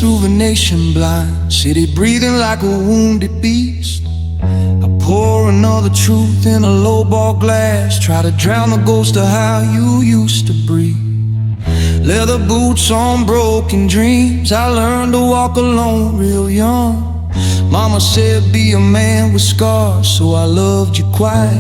through the nation blind, city breathing like a wounded beast. I pour another truth in a lowball glass, try to drown the ghost of how you used to breathe. Leather boots on broken dreams, I learned to walk alone real young. Mama said be a man with scars, so I loved you quiet,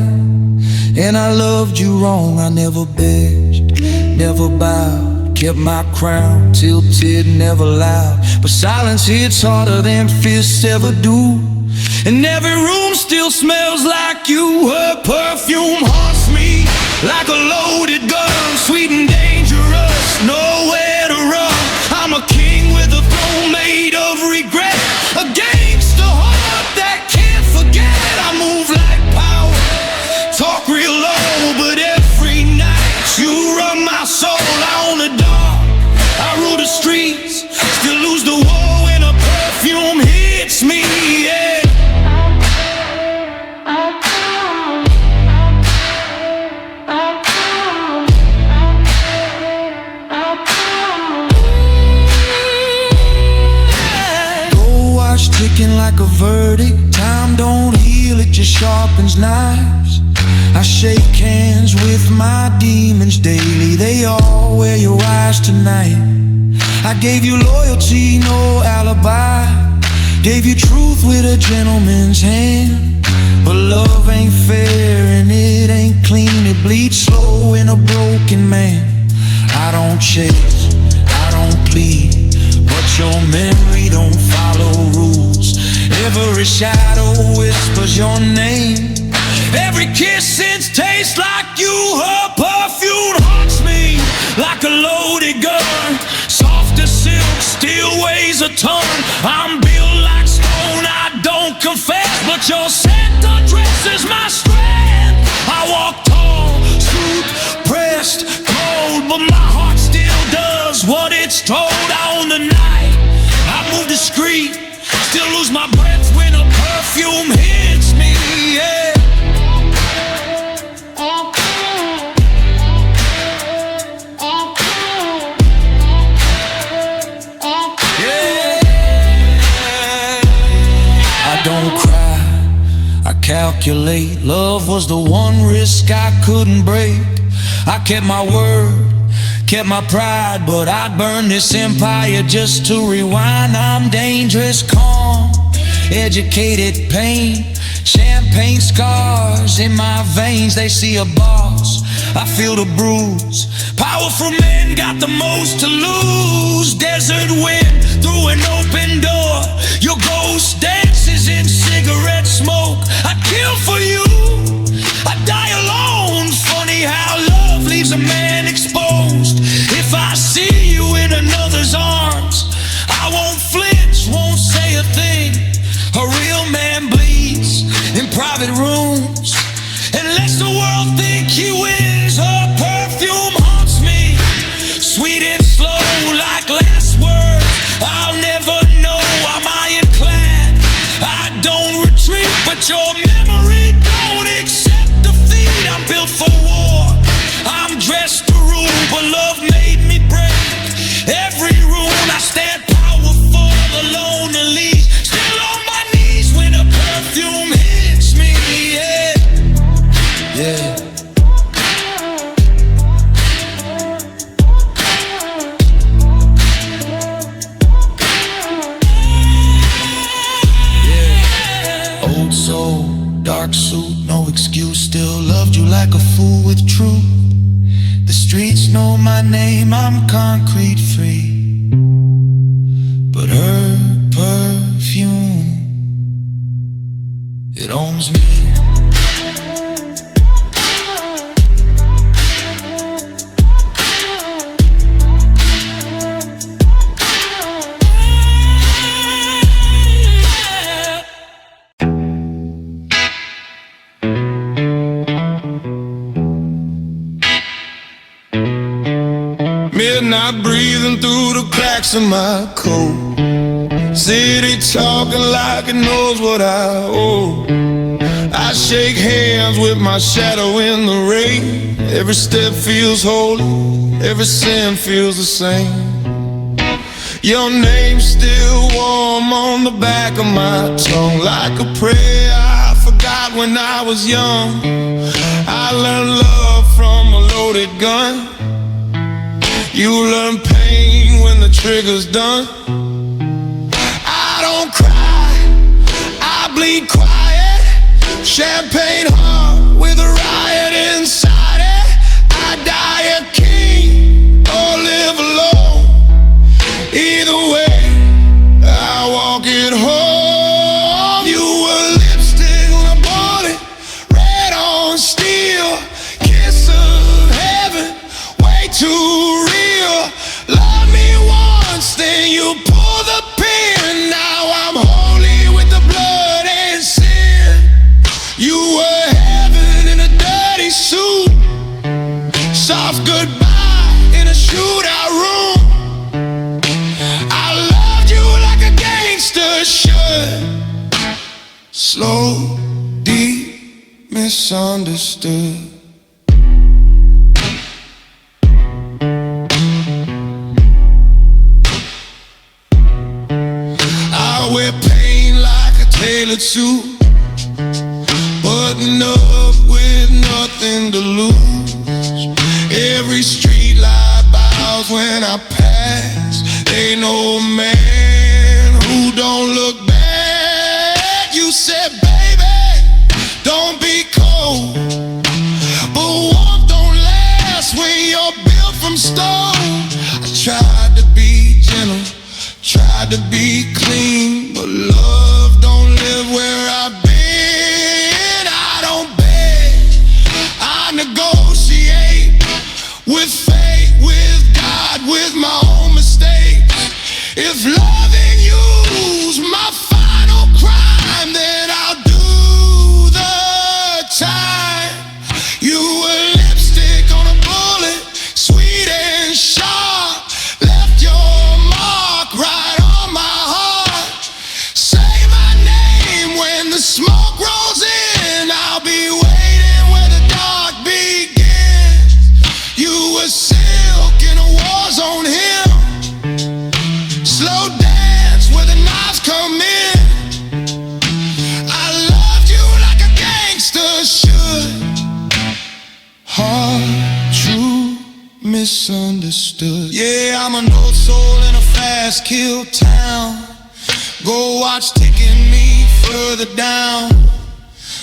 and I loved you wrong. I never begged, never bowed, kept my crown, tilted, never loud. But silence hits harder than fists ever do, and every room still smells like you. Her perfume haunts me like a loaded gun, sweet and dangerous, nowhere to run. I'm a king with a throne made of regret, a gangster heart that can't forget. I move like power, talk real low, but every night you run my soul. I own the dark, I rule the streets, still lose the war when a perfume hits me, yeah. Ticking like a verdict, time don't heal, it just sharpens knives. I shake hands with my demons daily, they all wear your eyes tonight. I gave you loyalty, no alibi, gave you truth with a gentleman's hand. But love ain't fair and it ain't clean, it bleeds slow in a broken man. I don't chase, I don't plead, but your memory don't follow rules. Every shadow whispers your name, every kiss since tastes like you. Her perfume haunts me like a loaded gun, soft as silk, still weighs a ton. I'm built like stone, I don't confess, but your scent undresses my strength. I walk tall, suit pressed, cold, but my heart still does what it's told. I own the night, I move discreet, still lose my breath when a perfume hits me, yeah. I don't cry, I calculate. Love was the one risk I couldn't break. I kept my word, kept my pride, but I'd burn this empire just to rewind. I'm dangerous, calm, educated pain, champagne scars in my veins. They see a boss, I feel the bruise. Powerful men got the most to lose. Desert wind through an open door, your ghost dances in cigarette smoke. I'd kill for you, I'd die alone. Funny how love leaves a man exposed. If I see you in another's arms, I won't flinch, won't say a thing. A real man bleeds in private rooms and lets the world think he wins. Her perfume haunts me, sweet and slow like last words. I'll never know, I'm ironclad, I don't retreat, but your memory don't accept defeat. I'm built for war, I'm dressed to rule, but love made me break every rule. I stand powerful, alone and lead, still on my knees when a perfume hits me, yeah. Yeah. Yeah. Old soul, dark suit, no excuse, still loved you like a fool with truth. The streets know my name, I'm concrete free, but her perfume, it owns me. Midnight breathing through the cracks of my coat, city talking like it knows what I owe. I shake hands with my shadow in the rain. Every step feels holy, every sin feels the same. Your name's still warm on the back of my tongue, like a prayer I forgot when I was young. I learned love from a loaded gun. You learn pain when the trigger's done. I don't cry, I bleed quiet. Champagne heart with a riot inside it. I die a king or live alone. Either way, I walk it home. You were lipstick on a bullet, red on steel, kiss of heaven, way too real. Love me once, then you pull the pin. Now I'm holy with the blood and sin. You were heaven in a dirty suit, soft goodbye in a shootout room. I loved you like a gangster should. Slow, deep, misunderstood. I wear pain like a tailored suit, button up with nothing to lose. Every street light bows when I pass. Ain't no man who don't look back. You said, baby, don't be cold, but warmth don't last when you're built from stone. I tried to be gentle, tried to be clean, but love don't live where I've been. I don't beg, I negotiate with fate, with God, with my own mistakes. If loving you's my final crime, then I'll do the time. You were lipstick on a bullet, sweet and sharp, left your mark right on my heart. Say my name when the smoke rolls in, I'll be waiting where the dark begins. You were silk in a war zone hymn, slow dance where the knives come in. I loved you like a gangster should. Hard, true, misunderstood. Yeah, I'm an old soul in a fast kill town. Go watch taking me further down.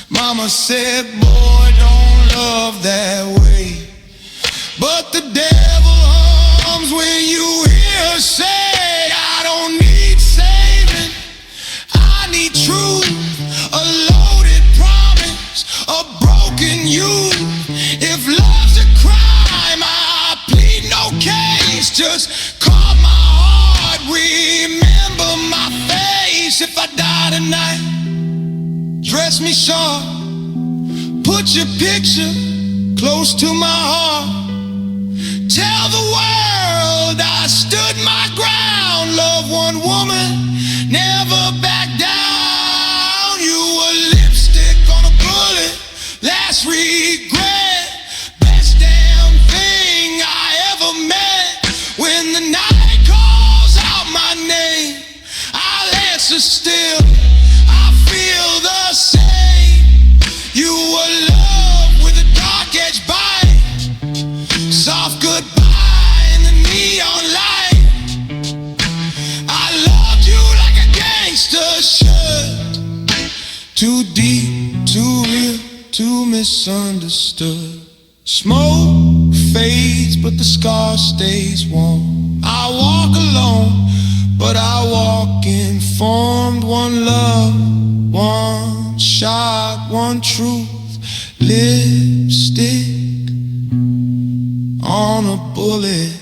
Mama said, boy, don't love that way. But the devil hums when you hear her say, I don't need saving, I need truth. A loaded promise, a broken youth. If love's a crime, I plead no case. Just call my heart, remember my face. If I die tonight, dress me sharp, put your picture close to my heart. Tell the world I stood my ground. Love one woman, never back down. You were lipstick on a bullet, last regret, best damn thing I ever met. When the night calls out my name, I'll answer still, I feel the same. You were love with a dark edge bite, soft goodbye in the neon light. I loved you like a gangster should. Too deep, too real, too misunderstood. Smoke fades, but the scar stays warm. I walk alone, but I walk informed. One love, one shot, one truth. Lipstick on a bullet.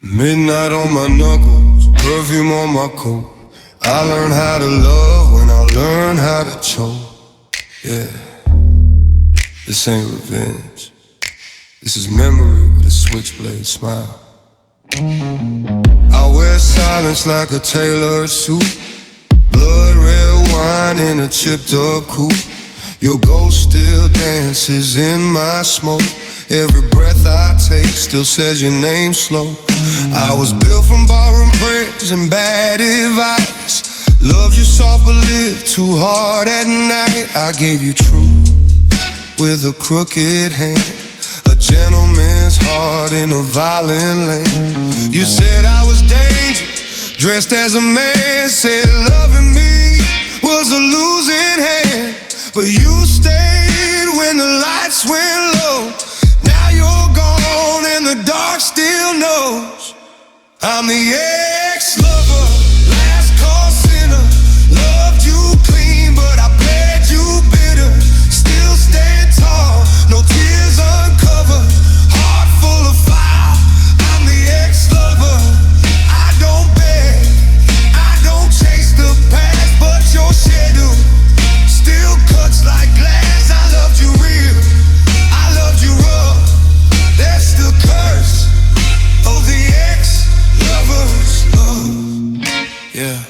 Midnight on my knuckles, perfume on my coat. I learned how to love when I learned how to choke. Yeah, this ain't revenge. This is memory with a switchblade smile. I wear silence like a tailored suit. Blood red wine in a chipped up coupe. Your ghost still dances in my smoke. Every breath I take still says your name slow. I was built from borrowing prayers and bad advice. Loved you soft but lived too hard at night. I gave you truth with a crooked hand, a gentleman's heart in a violent land. You said I was dangerous, dressed as a man. Said loving me was a losing hand, but you stayed when the lights went low. Now you're gone and the dark still knows I'm the ex-lover, last call sinner. Loved you clean, but I bled you bitter. Still stand tall, no tears uncovered. Heart full of fire, I'm the ex-lover. I don't beg, I don't chase the past, but your shadow still cuts like glass. I loved you real, I loved you rough. That's the curse of the ex-lover's love. Yeah.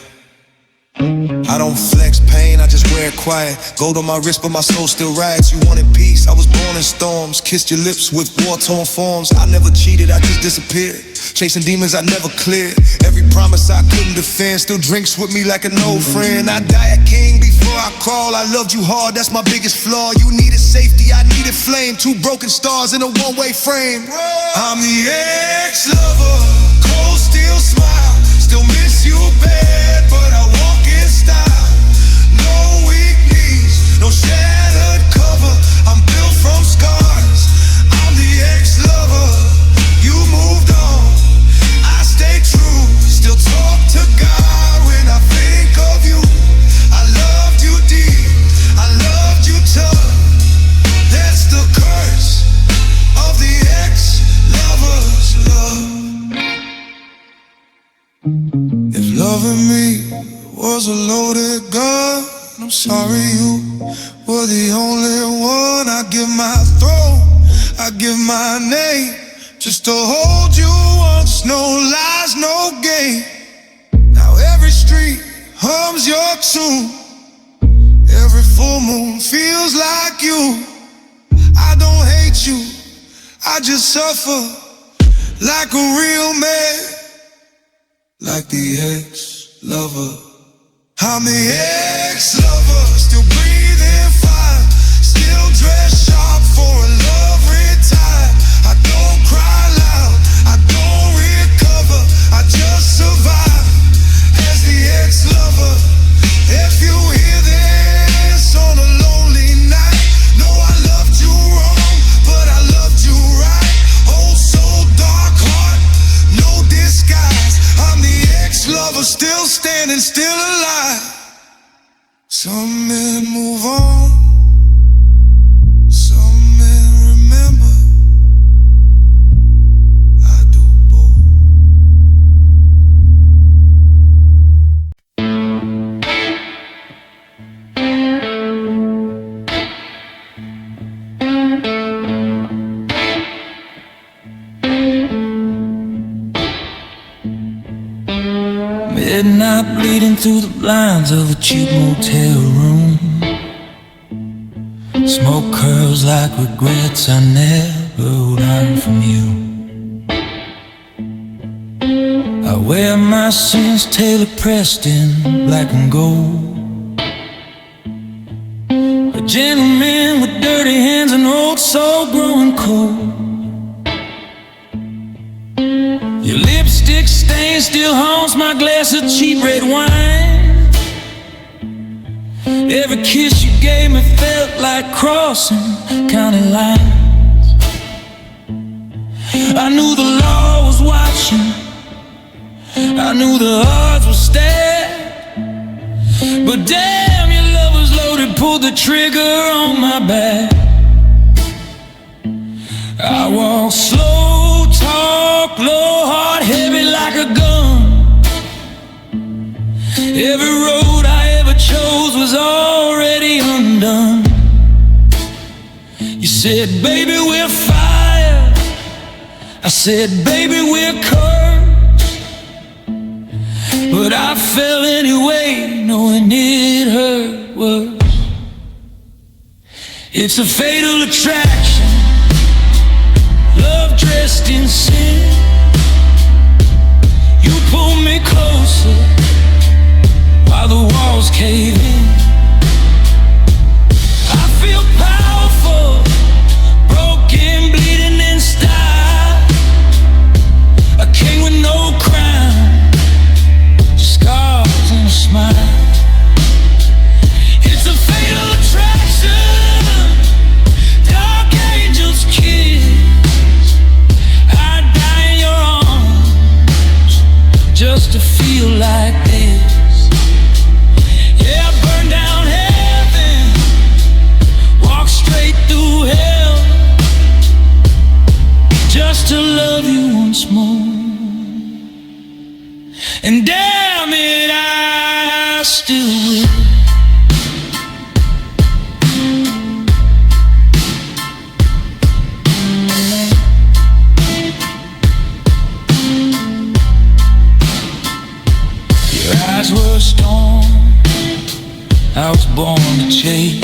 I don't flex pain, I just wear it quiet. Gold on my wrist, but my soul still riots. You wanted peace, I was born in storms. Kissed your lips with war-torn forms. I never cheated, I just disappeared. Chasing demons I never cleared. Every promise I couldn't defend still drinks with me like an old friend. I die a king before I crawl. I loved you hard, that's my biggest flaw. You needed safety, I needed flame. Two broken stars in a one-way frame. I'm the ex-lover, cold still smile. Still miss you bad, but I walk in style. No weak knees, no shattered cover. I'm built from scars. I'm the ex-lover. You moved on, I stay true. Still talk to God when I think of you. I loved you deep, I loved you tough. That's the curse of the ex-lover's love. If loving me was a loaded gun, I'm sorry you were the only one. I give my throne, I give my name, just to hold you once. No lies, no game. Now every street hums your tune. Every full moon feels like you. I don't hate you, I just suffer like a real man. Like the ex-lover. I'm the ex-lover, still breathing fire, still dress sharp for a love retired. I don't cry loud, I don't recover, I just survive as the ex-lover. If you hear this on a lonely night, know I loved you wrong, but I loved you right. Old soul, dark heart, no disguise. I'm the ex-lover, still standing, still alive. Some men move on, some men remember. I do both. Midnight bleeding through the blinds of a cheap motel room. Smoke curls like regrets I never would hide from you. I wear my sins tailor pressed in black and gold. A gentleman with dirty hands, an old soul growing cold. Your lipstick stain still haunts my glass of cheap red wine. Every kiss you gave me felt like crossing county lines. I knew the law was watching, I knew the odds were stacked, but damn, your love was loaded, pulled the trigger on my back. I walk slow, talk low, heart heavy like a gun. Every road I ever chose was already undone. You said, baby, we're fire. I said, baby, we're cursed. But but I fell anyway, knowing it hurt worse. It's a fatal attraction, love dressed in sin. You pull me closer while the walls cave in. I feel powerful, broken, bleeding in style. A king with no crown, just scars and a smile. It's a fatal attraction, dark angels kiss. I'd die in your arms just to feel like this. Yeah, burn down heaven, walk straight through hell, just to love you once more. And damn it, I still will. Your eyes were a storm, I was born to chase.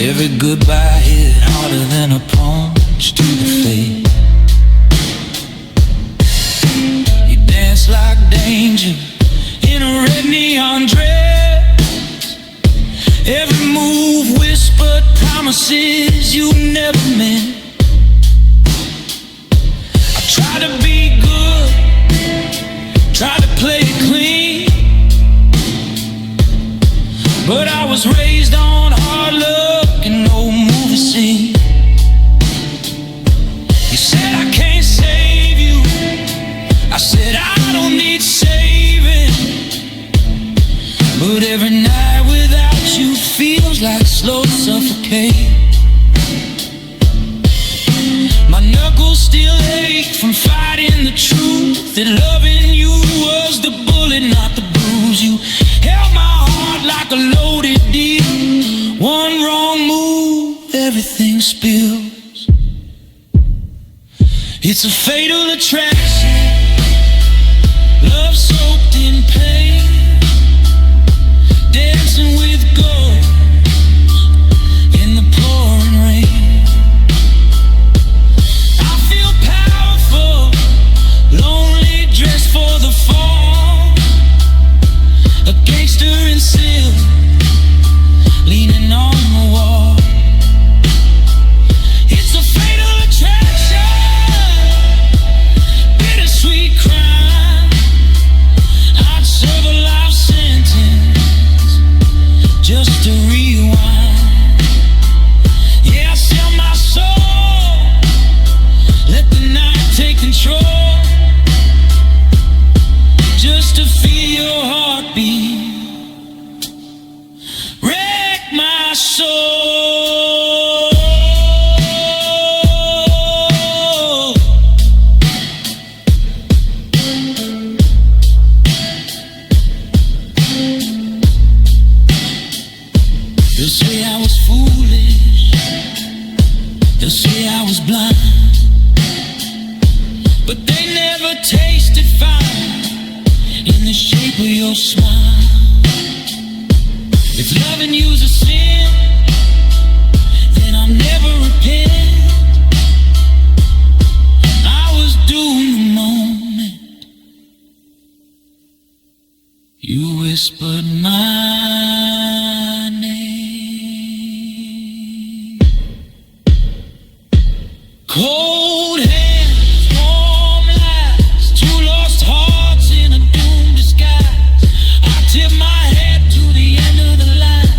Every goodbye hit harder than a punch to the face. You dance like danger in a red neon dress. Every move whispered promises you never meant. I tried to be good, tried to play it clean, but I was raised on hard luck and no movie scene. You said I can't save you, I said I don't need saving, but every night without you feels like slow suffocate. My knuckles still ache from fighting the truth that loving you was the bullet, not the bruise. You held my heart like a loaded deal. One wrong move, everything spills. It's a fatal attraction, love soaked in pain, dancing with ghosts in the pouring rain. I feel powerful, lonely, dressed for the fall, a gangster in silk, leaning on the wall. It's a fatal attraction, bittersweet crime. I'd serve a life sentence just to rewind. Yeah, I sell my soul, let the night take control, just to feel your heartbeat, wreck my soul. They'll say I was foolish, they'll say I was blind, but they never tasted fire in the shape of your smile. If loving you's a sin, then I'll never repent. I was doomed the moment you whispered my name. Cold hands, warm lies, two lost hearts in a doomed disguise. I tip my head to the end of the line.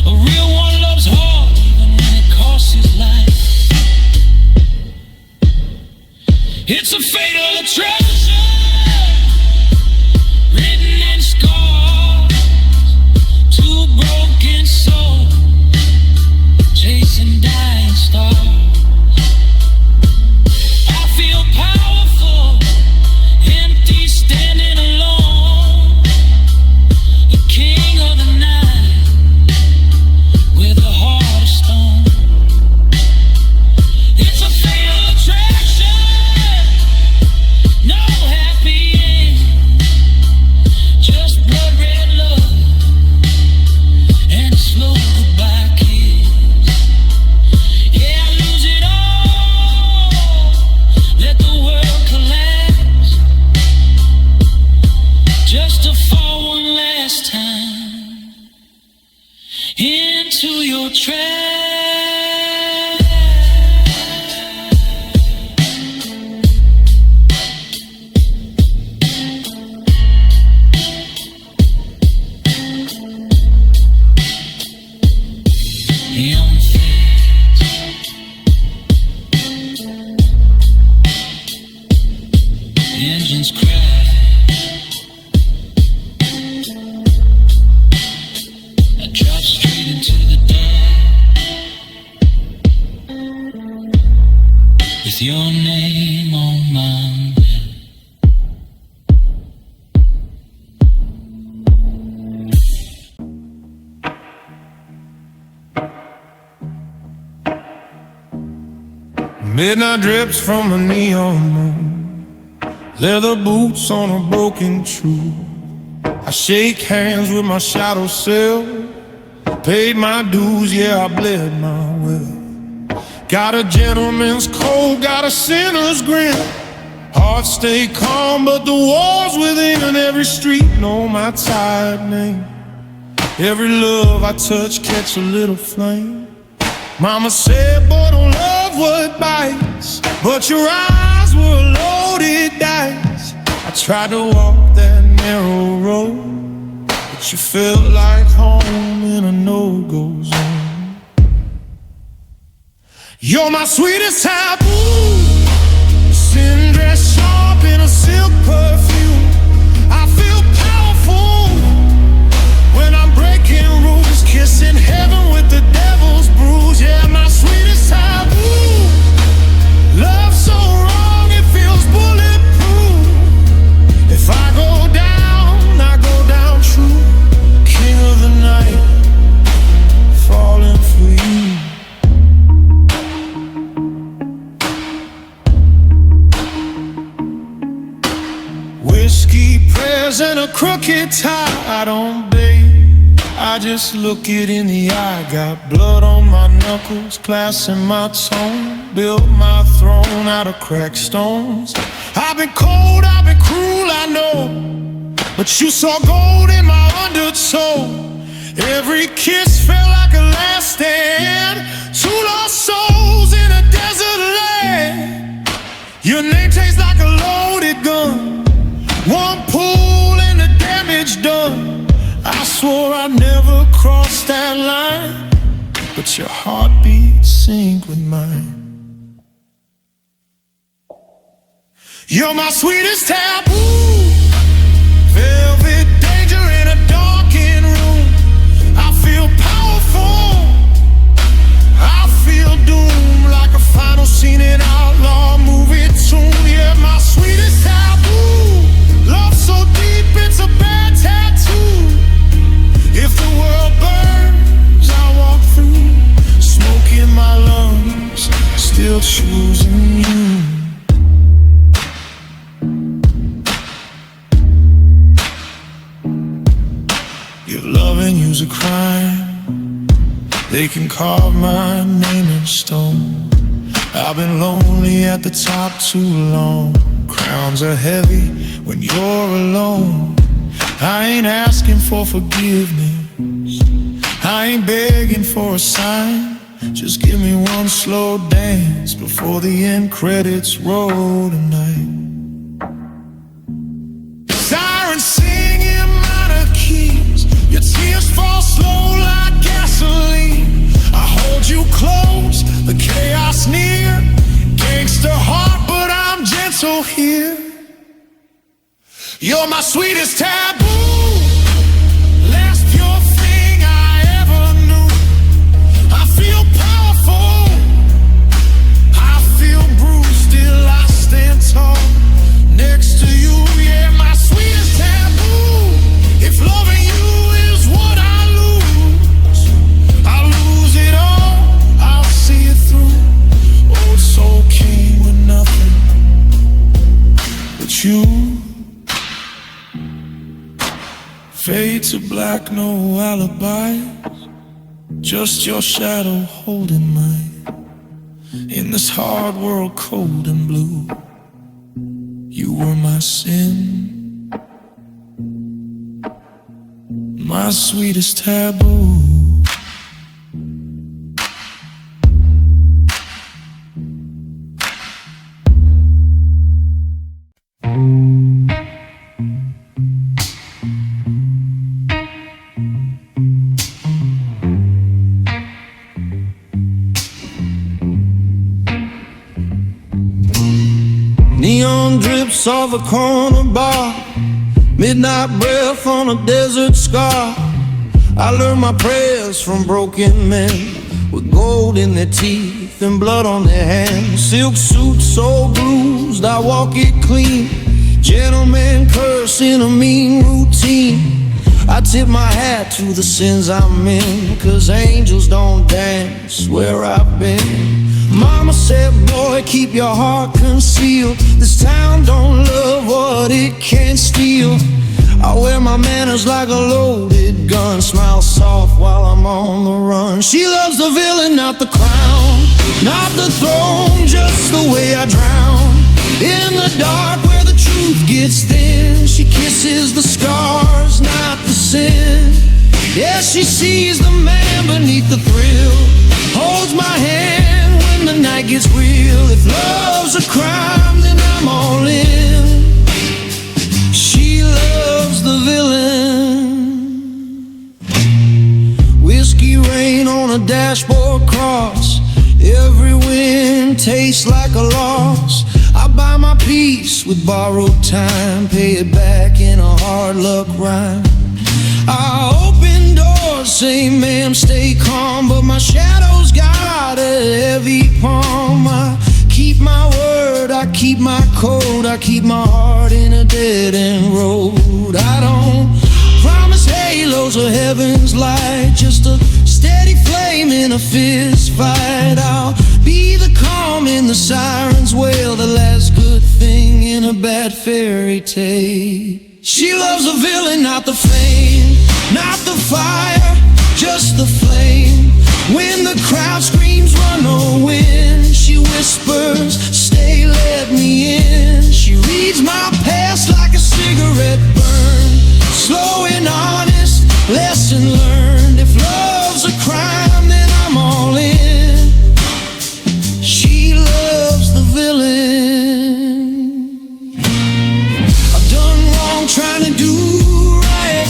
A real one loves hard even when it costs his life. It's a fatal attraction, written in scar. your track. Young face, engines crash. I drop straight into the dark with your name on my lips. Midnight drips from a neon moon, leather boots on a broken shoe. I shake hands with my shadow self, paid my dues, yeah, I bled my will. Got a gentleman's code, got a sinner's grin. Heart stay calm, but the walls within, and every street know my tired name. Every love I touch catch a little flame. Mama said, boy, don't love what bites, but your eyes were loaded dice. I tried to walk that narrow road, but you felt like home in a no-go zone. You're my sweetest taboo, sin dress sharp in a silk perfume. I feel powerful when I'm breaking rules, kissing heaven with the devil's bruise. Yeah, my sweetest taboo, love so wrong it feels bulletproof. If I go down true, king of the night, falling for you. Whiskey, prayers, and a crooked tie. I don't beg, I just look it in the eye. Got blood on my knuckles, class in my tone. Built my throne out of cracked stones. I've been cold, I've been cruel, I know, but you saw gold in my undertow. Every kiss felt like a last stand. Two lost souls in a desert land. Your name tastes like a loaded gun. One pull and the damage done. I swore I'd never cross that line, but your heartbeat sync with mine. You're my sweetest taboo, velvet danger in a darkened room. I feel powerful, I feel doom, like a final scene in outlaw movie tune. Yeah, my sweetest taboo, love so deep it's a bad tattoo. If the world burns, I walk through, smoke in my lungs, still choosing you. Your loving you's a crime, they can carve my name in stone. I've been lonely at the top too long. Crowns are heavy when you're alone. I ain't asking for forgiveness, I ain't begging for a sign. Just give me one slow dance before the end credits roll tonight. Sirens sing in minor keys, your tears fall slow like gasoline. I hold you close, the chaos near. Gangster heart, but I'm gentle here. You're my sweetest taboo, last pure thing I ever knew. I feel powerful, I feel bruised, still I stand tall next to you. Yeah, my sweetest taboo. If loving you is what I lose, I'll lose it all, I'll see it through. Old soul king with nothing but you. Fade to black, no alibis, just your shadow holding mine. In this hard world, cold and blue, you were my sin, my sweetest taboo. sun drips off a corner bar, midnight breath on a desert scar. I learned my prayers from broken men with gold in their teeth and blood on their hands. Silk suits so bruised, I walk it clean. Gentlemen curse in a mean routine. I tip my hat to the sins I'm in, 'cause angels don't dance where I've been. Mama said, boy, keep your heart concealed. This town don't love what it can't steal. I wear my manners like a loaded gun, smile soft while I'm on the run. She loves the villain, not the crown, not the throne, just the way I drown in the dark where the truth gets thin. She kisses the scars, not the sin. Yeah, she sees the man beneath the thrill, holds my hand when the night gets real. If love's a crime, then I'm all in. She loves the villain. Whiskey rain on a dashboard cross, every wind tastes like a loss. I buy my peace with borrowed time, pay it back in a hard luck rhyme. I open doors, say ma'am stay calm, but my shadow's got a heavy palm. I keep my word, I keep my code, I keep my heart in a dead-end road. I don't promise halos or heaven's light, just a steady flame in a fist fight. I'll be the calm in the siren's wail, the last good thing in a bad fairy tale. She loves the villain, not the fame, not the fire, just the flame. When the crowd screams run or win, she whispers, stay, let me in. She reads my past like a cigarette burn, slow and honest, lesson learned. If love's a crime, then I'm all in. She loves the villain. I've done wrong trying to do right,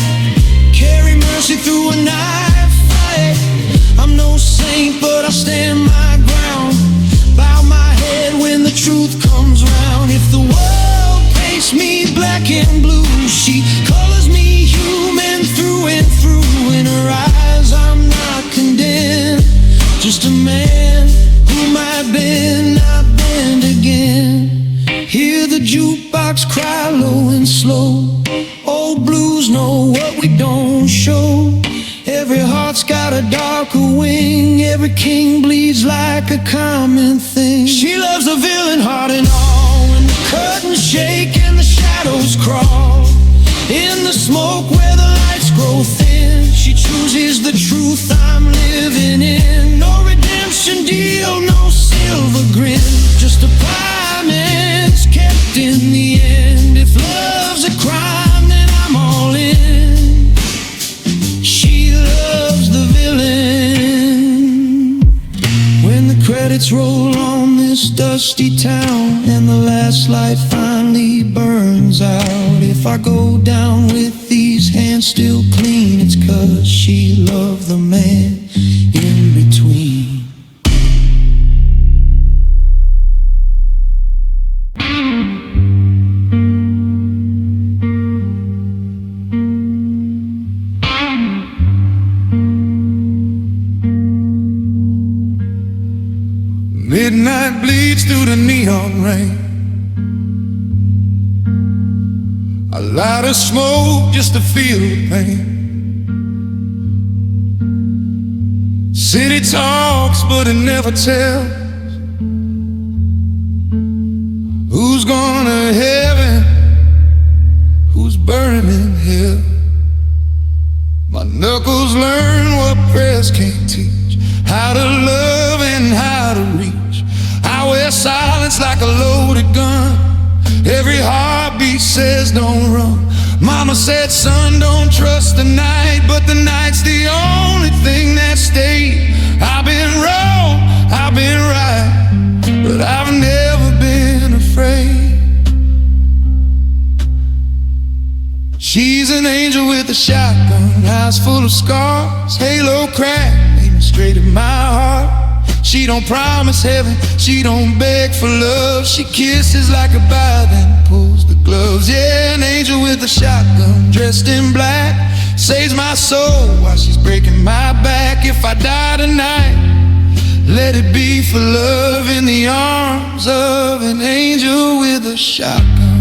carry mercy through a knife fight. I'm no saint, but I stand my ground, bow my head when the truth comes round. If the world paints me black and blue, she colors me human through and through. In her eyes I'm not condemned, just a man whom I've been, not bend again. Hear the jukebox cry low and slow, old blues know what we don't show. Every heart's got a darker wing, every king bleeds like a common thing. She loves the villain, heart and all, when the curtains shake and the shadows crawl, in the smoke where the lights grow thin. She chooses the truth I'm living in. No redemption deal, no silver grin, just a promise kept in the end. If love's a crime, then I'm all in. She loves the villain. When the credits roll on this dusty town and the last light finally burns out, if I go down with these hands still clean, it's 'cause she loved the man in between. Midnight bleeds through the neon rain, a lot of smoke just to feel the pain. City talks but it never tells who's going to heaven, who's burning in hell. My knuckles learn what prayers can't teach, how to love and how to reach. I wear silence like a loaded gun, every heartbeat says don't run. Mama said, son, don't trust the night, but the night's the only thing that stayed. I've been wrong, I've been right, but I've never been afraid. She's an angel with a shotgun, eyes full of scars, halo crack, aiming straight at my heart. She don't promise heaven, she don't beg for love. She kisses like a bride and pulls the gloves. Yeah, an angel with a shotgun dressed in black saves my soul while she's breaking my back. If I die tonight, let it be for love in the arms of an angel with a shotgun.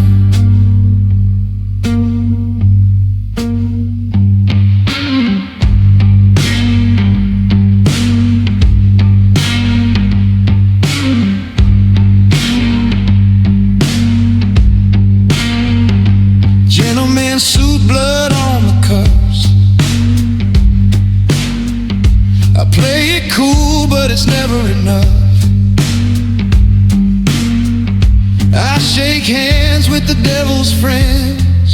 Gentleman suit, blood on the cuffs. I play it cool, but it's never enough. I shake hands with the devil's friends,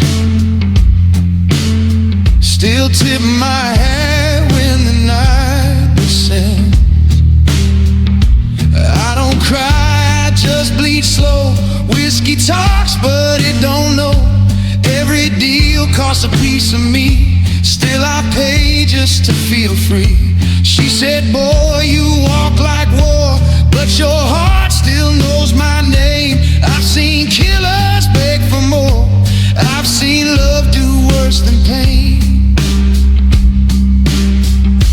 still tip my hat when the night descends. I don't cry, I just bleed slow. Whiskey talks, but it don't know. Every deal costs a piece of me, still I pay just to feel free. She said, boy, you walk like war, but your heart still knows my name. I've seen killers beg for more, I've seen love do worse than pain.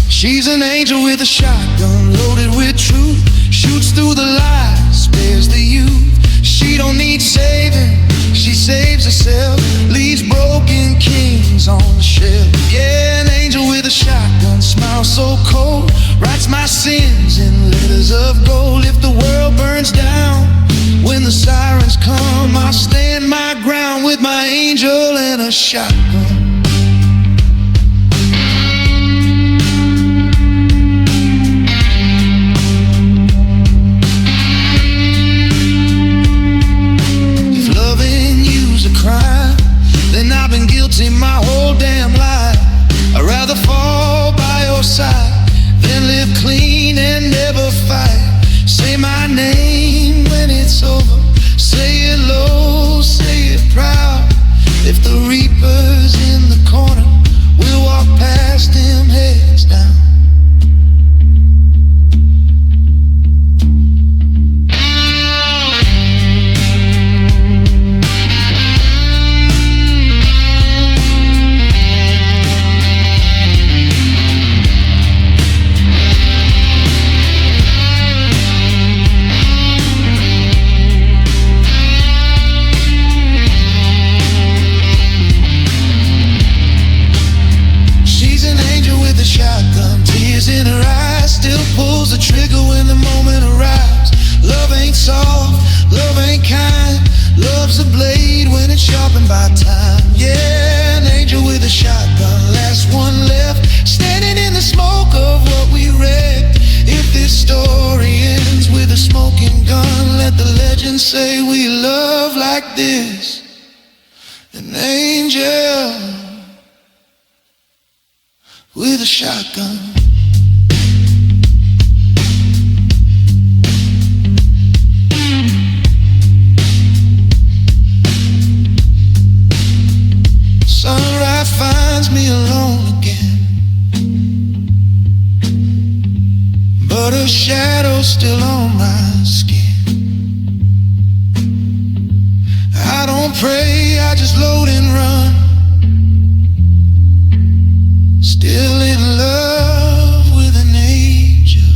She's an angel with a shotgun loaded with truth, shoots through the lies, spares the youth. She don't need saving, she saves herself, leaves broken kings on the shelf. Yeah, an angel with a shotgun, smile so cold, writes my sins in letters of gold. If the world burns down, when the sirens come, I'll stand my ground with my angel and a shotgun. Then I've been guilty my whole damn life. I'd rather fall by your side than live clean and never fight. Say my name when it's over, say it low, say it proud. If the reaper's in the corner, we'll walk past him heads down. Shotgun, tears in her eyes, still pulls the trigger when the moment arrives. Love ain't soft, love ain't kind, love's a blade when it's sharpened by time. Yeah, an angel with a shotgun, last one left, standing in the smoke of what we wrecked. If this story ends with a smoking gun, let the legend say we love like this. An angel with a shotgun. Sunrise finds me alone again, but a shadow's still on my skin. I don't pray, I just load and run, still in love with an angel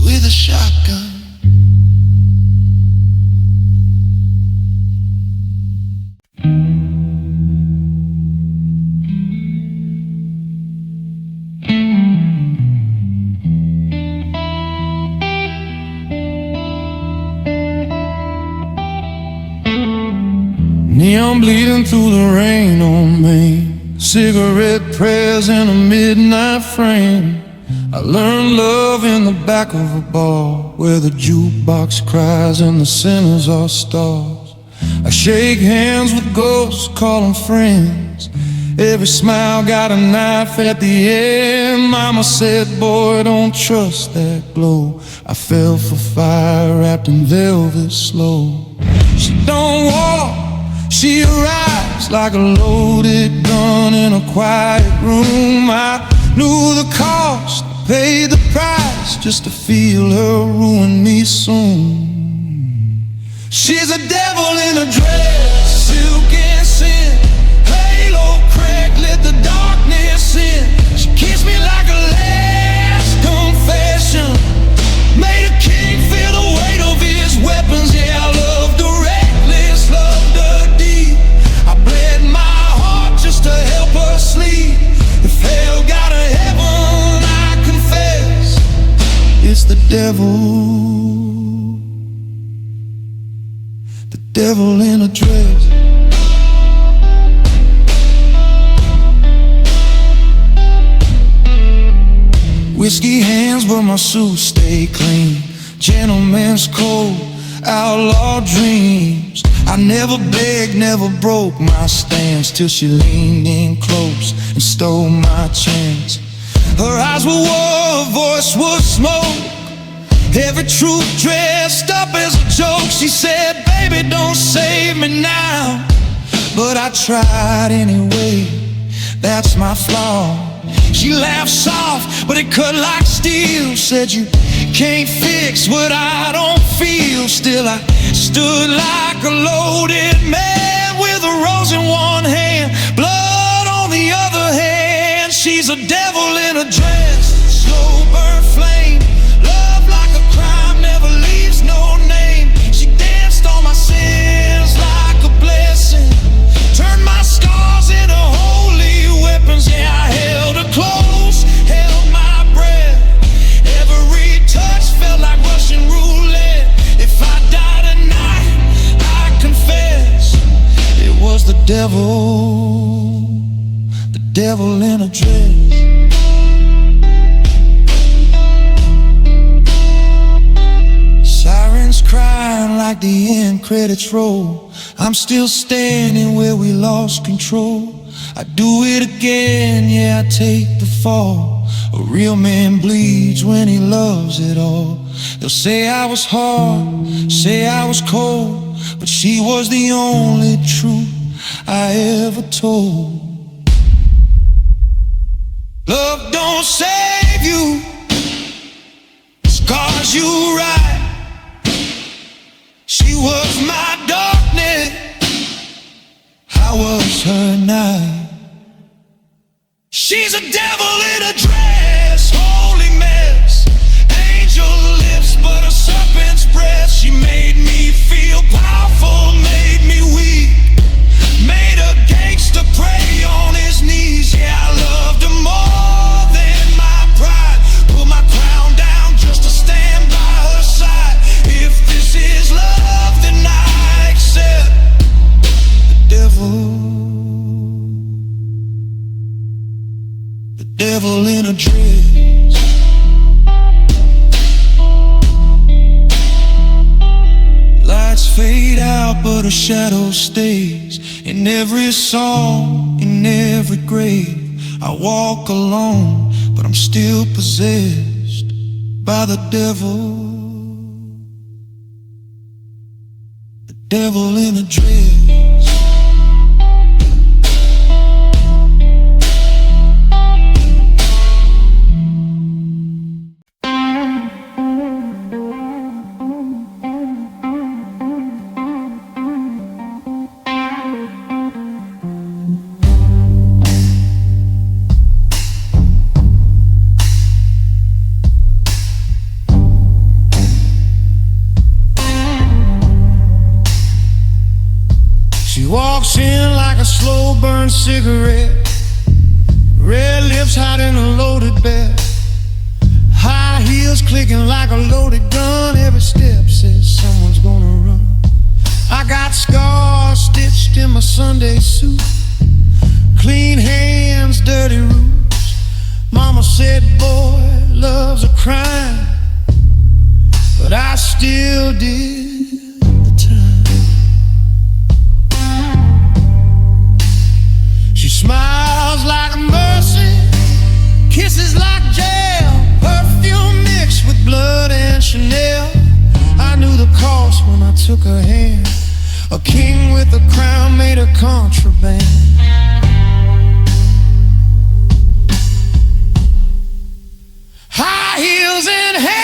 with a shotgun. Neon bleeding through the rain on me, cigarette prayers in a midnight frame. I learned love in the back of a bar, where the jukebox cries and the sinners are stars. I shake hands with ghosts, call them friends. Every smile got a knife at the end. Mama said, boy, don't trust that glow. I fell for fire wrapped in velvet slow. She don't walk, she arrives like a loaded gun in a quiet room. I knew the cost, paid the price. just to feel her ruin me soon. She's a devil in a dress, silk and sin, halo crack, let the darkness in. She kissed me like a last confession, made a king feel the weight of his weapons. Yeah, I loved her reckless, loved her deep. I bled my heart just to help her sleep. If hell got a heaven, I confess it's the devil in a dress. Whiskey hands, but my suit stay clean. Gentleman's code, outlaw dreams. I never begged, never broke my stance, till she leaned in close and stole my chance. Her eyes were war, her voice was smoke, every truth dressed up as a joke. She said, baby, don't save me now, but I tried anyway, that's my flaw. She laughed soft, but it cut like steel. Said you can't fix what I don't feel. Still I stood like a loaded man, with a rose in one hand, blood on the other hand. She's a devil in a dress, slow burn flame, love like a crime, never leaves no name. She danced on my sins like a blessing, turned my scars into holy weapons. Yeah, I held her close, held my breath, every touch felt like Russian roulette. If I die tonight, I confess it was the devil in a dress. Sirens crying like the end credits roll. I'm still standing where we lost control. I do it again, yeah, I take the fall. A real man bleeds when he loves it all. They'll say I was hard, say I was cold, but she was the only truth I ever told. Love don't save you, scars you right. She was my darkness, I was her night. She's a devil in a dress, holy mess, angel lips but a serpent's breath. She made me feel powerful, made me weak, made a gangster pray on his knees. Yeah, I loved her more than my pride, put my crown down just to stand by her side. If this is love, then I accept the devil in a dress. Lights fade out, but a shadow stays in every song, in every grave. I walk alone, but I'm still possessed by the devil in a dress. Walks in like a slow burn cigarette, red lips hot in a loaded bed, high heels clicking like a loaded gun. Every step says someone's gonna run. I got scars stitched in my Sunday suit, clean hands, dirty roots. Mama said, boy, love's a crime, but I still did the time. She smiles like mercy, kisses like jail, perfume mixed with blood and Chanel. I knew the cost when I took her hand. A king with a crown made her contraband. High heels and hair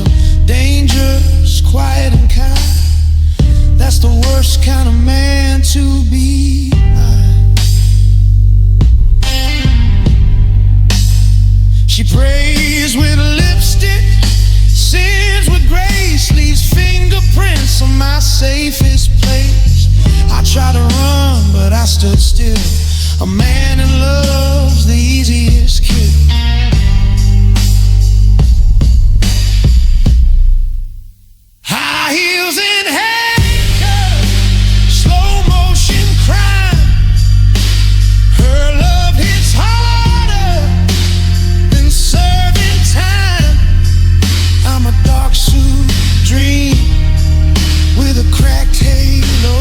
you're dangerous, quiet and kind. That's the worst kind of man to be mine. She prays with lipstick, sins with grace, leaves fingerprints on my safest place. I tried to run, but I stood still. A man in love's the easiest kill. High heels and handcuffs, slow motion crime. Her love hits harder than serving time. I'm a dark suit dream with a cracked halo.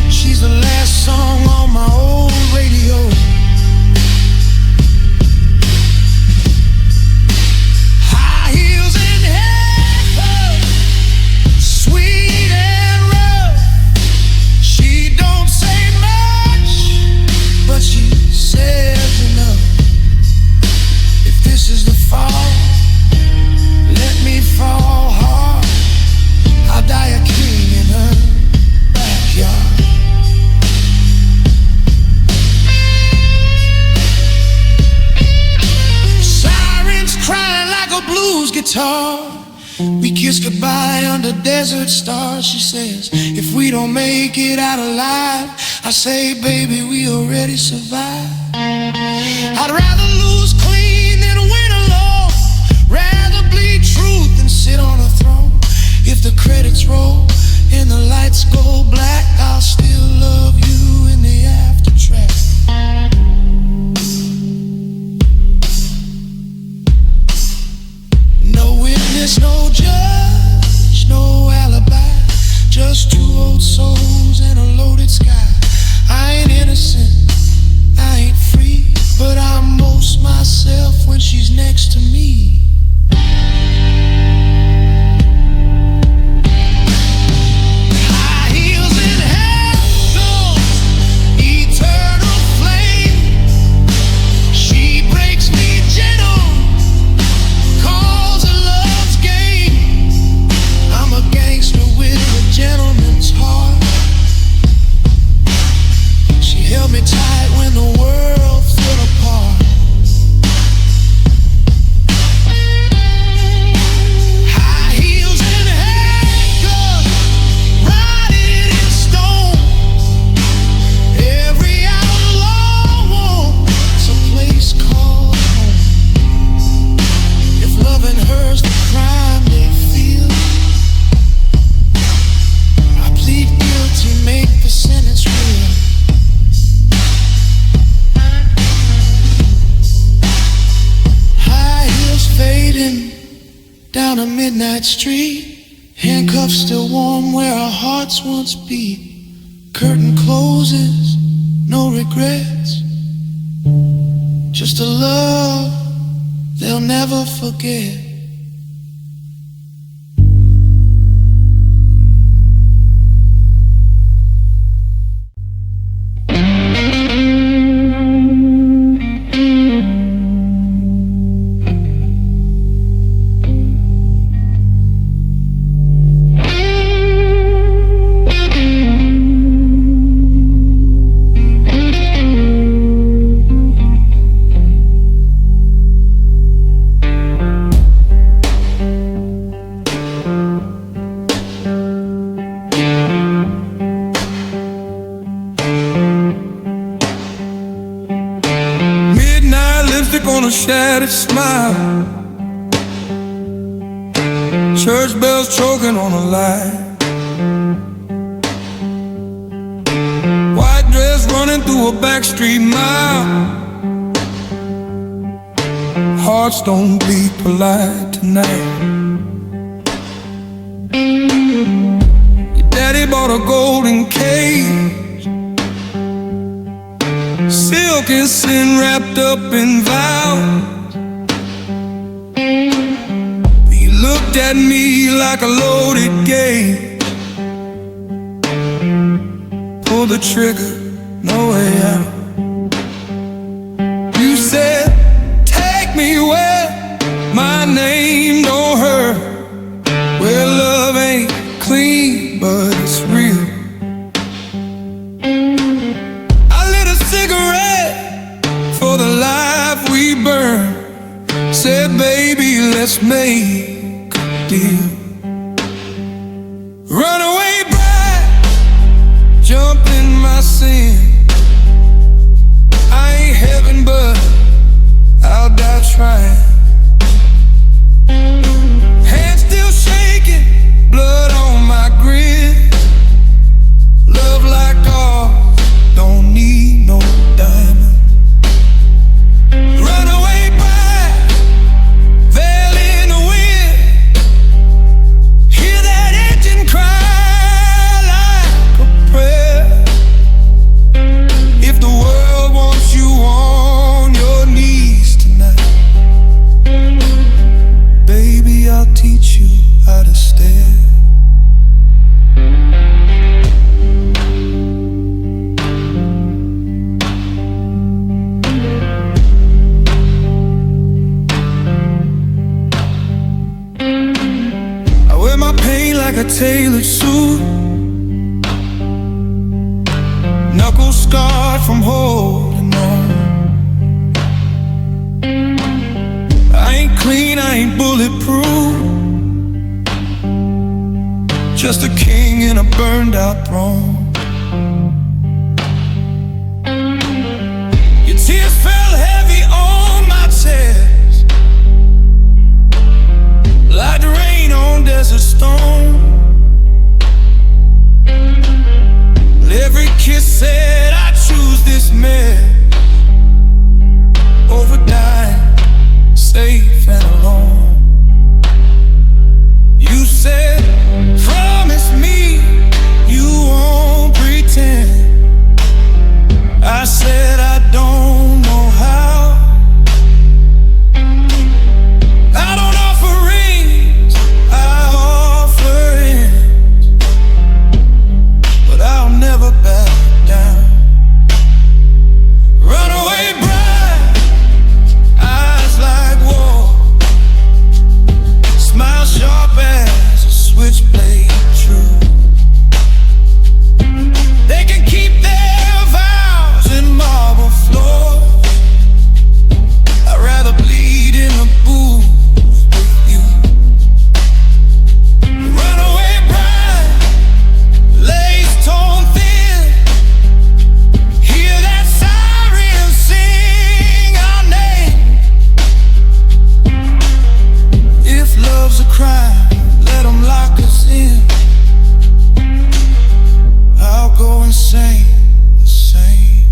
She's the last song on my old radio. High heels and handcuffs, sweet and rough. She don't say much, but she says enough. If this is the fall, let me fall hard. I'll die a king in her backyard. Sirens crying like a blues guitar. We kiss goodbye under desert stars. She says, if we don't make it out alive, I say, baby, we already survived. I'd rather lose clean than win alone. Rather bleed truth than sit on a throne. If the credits roll and the lights go black, I'll still love you in the after track. No witness, no judge, no alibi. Just two old souls and a loaded sky. I ain't innocent, I ain't free, but I'm most myself when she's next to me. High heels and handcuffs, eternal flame. She breaks me gentle, calls a love's game. I'm a gangster with a gentleman's heart. She held me tight when the world fell apart. High heels and handcuffs, rotted in stone. Every outlaw wants a place called home. If loving her's the crime they feel, I plead guilty, make the sentence real. High heels fading down a midnight street. Handcuffs still warm where our hearts once beat. Curtain closes, no regrets. Just a love they'll never forget. On a shattered smile, church bells choking on a lie. White dress running through a backstreet mile. Hearts don't bleed polite tonight. Your daddy bought a golden cage, silk and sin wrapped up in vows. He looked at me like a loaded game. Pull the trigger, no way out. You said, take me where my name don't hurt. steel. Runaway bride, jump in my sin. I ain't heaven, but I'll die trying. Hands still shaking, blood on my grid. Love like ours don't need no diamond. Runaway bride, veil in the wind. Hear that engine cry like a prayer. If the world wants you on your knees tonight, baby, I'll teach you how to stare. I wear my pain like a tailored suit, knuckles scarred from holding on. I ain't clean, I ain't bulletproof, just a king in a burned out throne. Your tears fell heavy on my chest, like the rain on desert stone. Every kiss said I choose this mess over dying safe and alone. You said, promise me you won't pretend. I said I don't know how. I don't offer rings, I offer ends, but I'll never back down. Runaway bride, eyes like war, smile sharp as a switchblade true. They can keep their vows in marble floors. I'd rather bleed in a booth with you. Runaway bride, lace torn thin. Hear that siren sing our name. If love's a crime, let 'em lock us in. I'll go insane the same.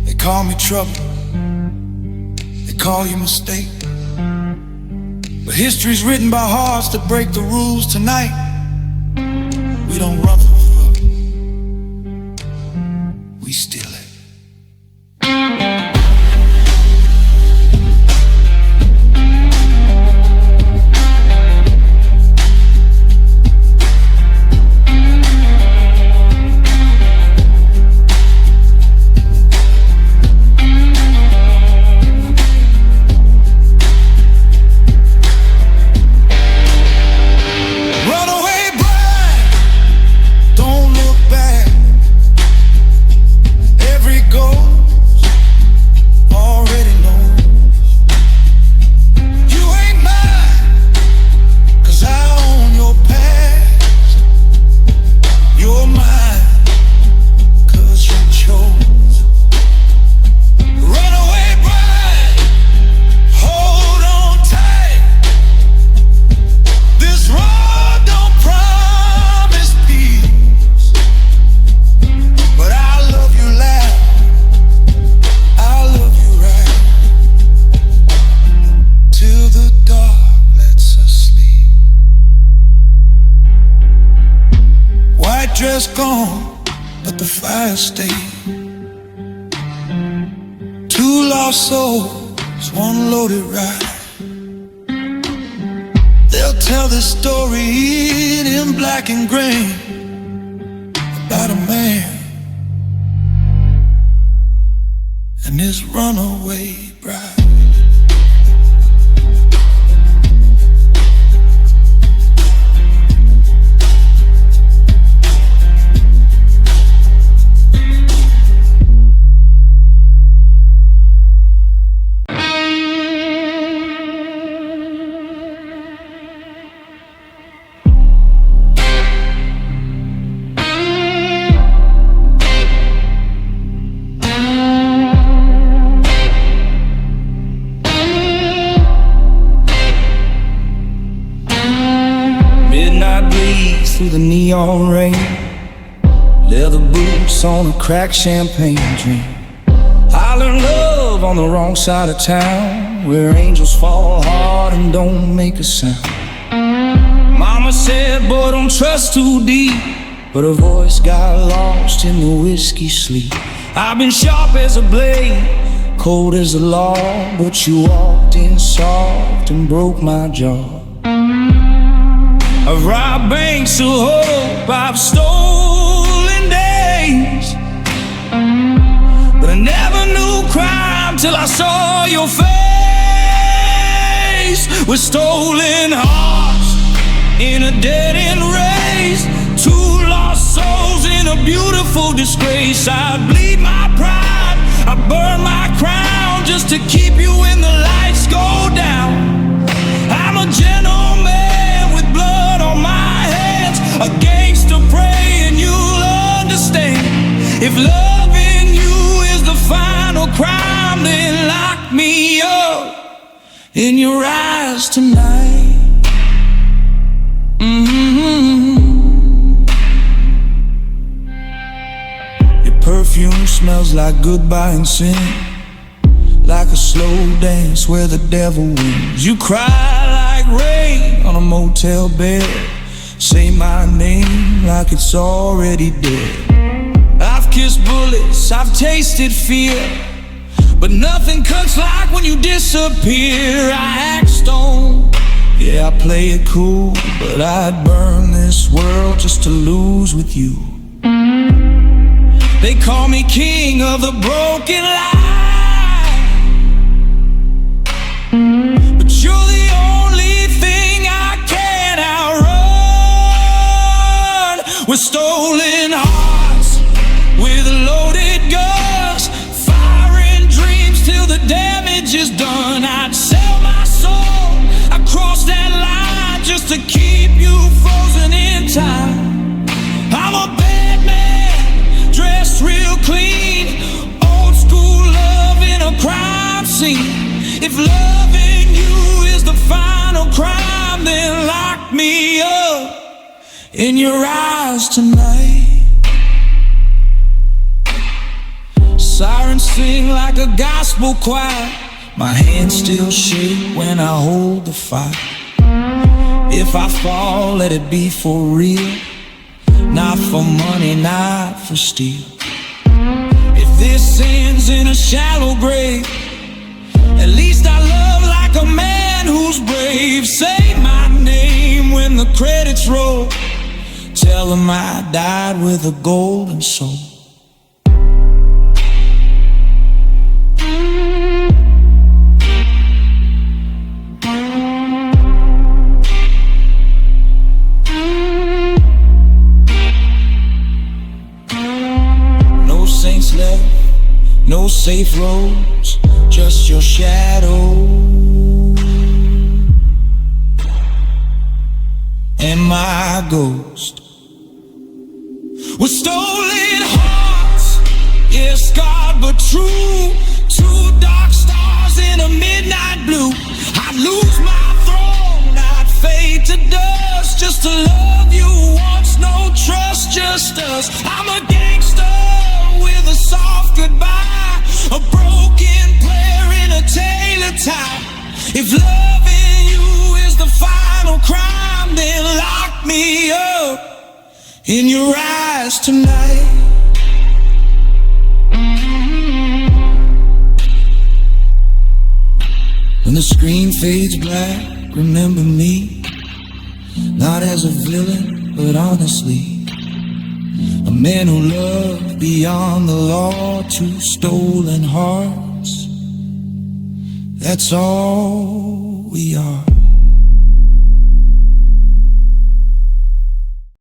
They call me trouble, they call you mistake, but history's written by hearts that break the rules tonight. We don't run from fuck, we steal it. Runaway bride, don't look back. Every ghost already knows you ain't mine, 'cause I own your past. You're mine, 'cause you chose. Runaway bride, hold on tight. This road don't promise peace, but I love you loud, I love you right, till the dark lets us sleep. White dress gone, but the fire stayed. Two lost souls, one loaded ride. They'll tell this story in black and gray about a man and his runaway bride. neon rain, leather boots on a cracked champagne dream. I learned love on the wrong side of town, where angels fall hard and don't make a sound. Mama said, boy, don't trust too deep, but her voice got lost in the whiskey sleep. I've been sharp as a blade, cold as the law, but you walked in soft and broke my jaw. I've robbed banks of hope, I've stolen days, but I never knew crime till I saw your face. With stolen hearts in a dead-end race, two lost souls in a beautiful disgrace. I'd bleed my pride, I'd burn my crown, just to keep you when the lights go down. I'm a gentleman with blood on my hands, a gangster praying you'll understand. If loving you is the final crime, then lock me up in your eyes tonight. Your perfume smells like goodbye and sin, like a slow dance where the devil wins. You cry like rain on a motel bed, say my name like it's already dead. I've kissed bullets, I've tasted fear, but nothing cuts like when you disappear. I act stone, yeah, I play it cool, but I'd burn this world just to lose with you. They call me king of the broken line, but you're the only thing I can't outrun. With stolen hearts, with loaded guns, firing dreams till the damage is done. I'd sell my soul, I'd cross that line just to keep you frozen in time. I'm a bad man, dressed real clean, old school love in a crime scene. If loving you is the final crime, then lock me up in your eyes tonight. Sirens sing like a gospel choir, my hands still shake when I hold the fire. If I fall, let it be for real, not for money, not for steel. If this ends in a shallow grave, at least I love like a man who's brave. Say my name when the credits roll, tell them I died with a golden soul. No saints left, no safe roads, just your shadow and my ghost. With stolen hearts, yeah, scarred but true, two dark stars in a midnight blue. I'd lose my throne, I'd fade to dust, just to love you once, no trust, just us. I'm a gangster with a soft goodbye, a broken player in a tailor tie. If loving you is the final crime, then lock me up in your eyes tonight. When the screen fades black, remember me, not as a villain, but honestly, a man who loved beyond the law, two stolen hearts. That's all we are.